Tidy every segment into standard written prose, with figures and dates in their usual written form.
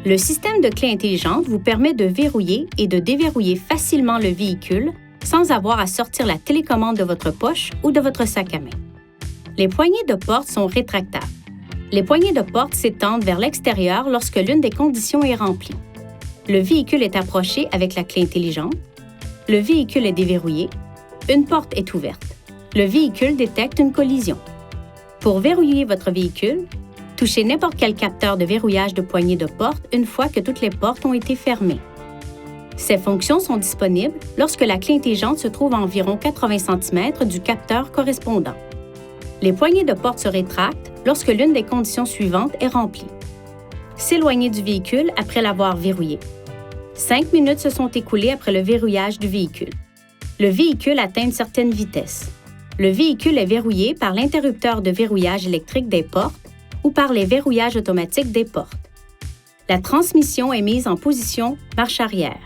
Le système de clé intelligente vous permet de verrouiller et de déverrouiller facilement le véhicule sans avoir à sortir la télécommande de votre poche ou de votre sac à main. Les poignées de porte sont rétractables. Les poignées de porte s'étendent vers l'extérieur lorsque l'une des conditions est remplie. Le véhicule est approché avec la clé intelligente. Le véhicule est déverrouillé. Une porte est ouverte. Le véhicule détecte une collision. Pour verrouiller votre véhicule, touchez n'importe quel capteur de verrouillage de poignée de porte une fois que toutes les portes ont été fermées. Ces fonctions sont disponibles lorsque la clé intelligente se trouve à environ 80 cm du capteur correspondant. Les poignées de porte se rétractent lorsque l'une des conditions suivantes est remplie. S'éloigner du véhicule après l'avoir verrouillé. 5 minutes se sont écoulées après le verrouillage du véhicule. Le véhicule atteint une certaine vitesse. Le véhicule est verrouillé par l'interrupteur de verrouillage électrique des portes ou par les verrouillages automatiques des portes. La transmission est mise en position marche arrière.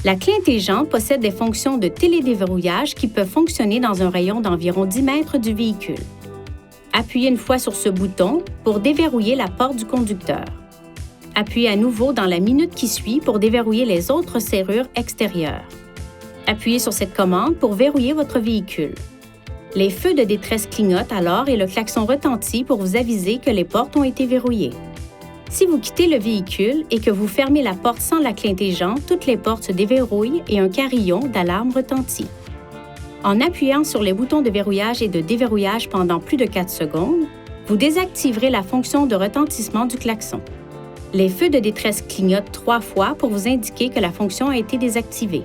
La clé intelligente possède des fonctions de télédéverrouillage qui peuvent fonctionner dans un rayon d'environ 10 mètres du véhicule. Appuyez une fois sur ce bouton pour déverrouiller la porte du conducteur. Appuyez à nouveau dans la minute qui suit pour déverrouiller les autres serrures extérieures. Appuyez sur cette commande pour verrouiller votre véhicule. Les feux de détresse clignotent alors et le klaxon retentit pour vous aviser que les portes ont été verrouillées. Si vous quittez le véhicule et que vous fermez la porte sans la clé intelligente, toutes les portes se déverrouillent et un carillon d'alarme retentit. En appuyant sur les boutons de verrouillage et de déverrouillage pendant plus de 4 secondes, vous désactiverez la fonction de retentissement du klaxon. Les feux de détresse clignotent 3 fois pour vous indiquer que la fonction a été désactivée.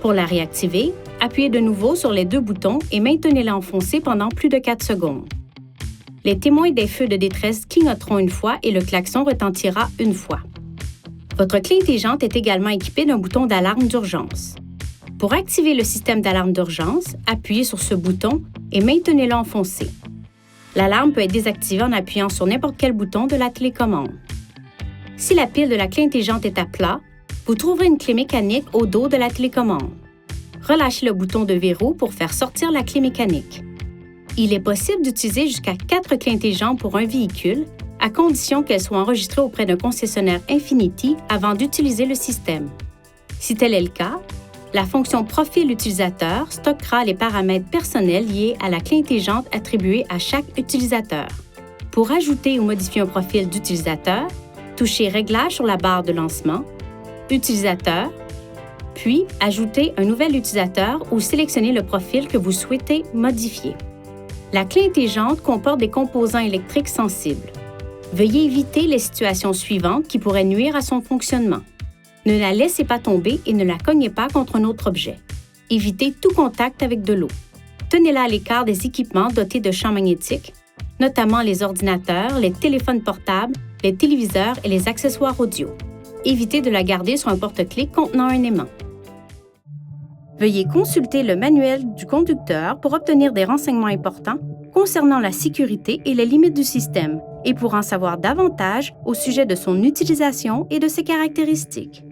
Pour la réactiver, appuyez de nouveau sur les 2 boutons et maintenez-la enfoncée pendant plus de 4 secondes. Les témoins des feux de détresse clignoteront une fois et le klaxon retentira une fois. Votre clé intelligente est également équipée d'un bouton d'alarme d'urgence. Pour activer le système d'alarme d'urgence, appuyez sur ce bouton et maintenez-le enfoncé. L'alarme peut être désactivée en appuyant sur n'importe quel bouton de la télécommande. Si la pile de la clé intelligente est à plat, vous trouverez une clé mécanique au dos de la télécommande. Relâchez le bouton de verrou pour faire sortir la clé mécanique. Il est possible d'utiliser jusqu'à 4 clés intelligentes pour un véhicule, à condition qu'elles soient enregistrées auprès d'un concessionnaire Infinity avant d'utiliser le système. Si tel est le cas, la fonction Profil utilisateur stockera les paramètres personnels liés à la clé intelligente attribuée à chaque utilisateur. Pour ajouter ou modifier un profil d'utilisateur, touchez Réglages sur la barre de lancement, Utilisateur, puis ajoutez un nouvel utilisateur ou sélectionnez le profil que vous souhaitez modifier. La clé intelligente comporte des composants électriques sensibles. Veuillez éviter les situations suivantes qui pourraient nuire à son fonctionnement. Ne la laissez pas tomber et ne la cognez pas contre un autre objet. Évitez tout contact avec de l'eau. Tenez-la à l'écart des équipements dotés de champs magnétiques, notamment les ordinateurs, les téléphones portables, les téléviseurs et les accessoires audio. Évitez de la garder sur un porte-clés contenant un aimant. Veuillez consulter le manuel du conducteur pour obtenir des renseignements importants concernant la sécurité et les limites du système et pour en savoir davantage au sujet de son utilisation et de ses caractéristiques.